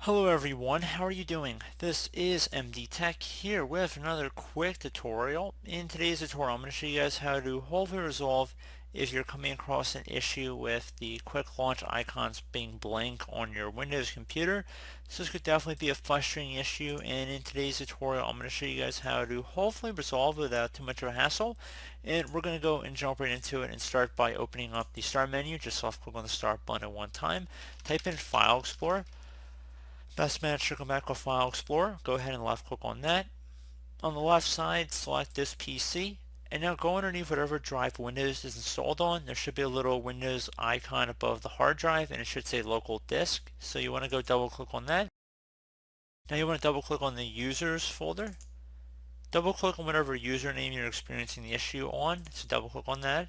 Hello everyone, how are you doing? This is MD Tech here with another quick tutorial. In today's tutorial, I'm going to show you guys how to hopefully resolve if you're coming across an issue with the quick launch icons being blank on your Windows computer. So this could definitely be a frustrating issue, and in today's tutorial, I'm going to show you guys how to hopefully resolve it without too much of a hassle. And we're going to go and jump right into it and start by opening up the Start menu. Just left click on the Start button at one time. Type in File Explorer. Best match to come back with File Explorer. Go ahead and left click on that. On the left side, select this PC, and now go underneath whatever drive Windows is installed on. There should be a little Windows icon above the hard drive, and it should say local disk. So you want to go double click on that. Now you want to double click on the users folder. Double click on whatever username you're experiencing the issue on. So double click on that.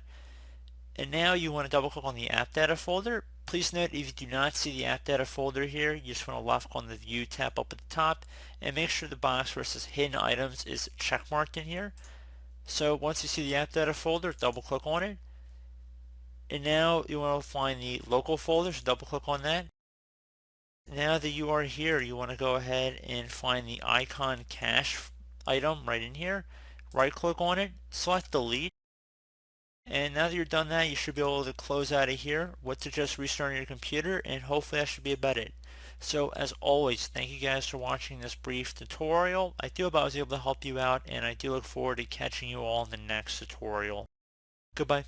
And now you want to double click on the app data folder. Please note if you do not see the app data folder here, you just want to left click on the view tab up at the top and make sure the box where it says hidden items is checkmarked in here. So once you see the app data folder, double click on it. And now you want to find the local folder, so double click on that. Now that you are here, you want to go ahead and find the icon cache item right in here. Right click on it, select delete. And now that you're done that, you should be able to close out of here. What to just restart your computer, and hopefully that should be about it. So as always, thank you guys for watching this brief tutorial. I do hope I was able to help you out, and I do look forward to catching you all in the next tutorial. Goodbye.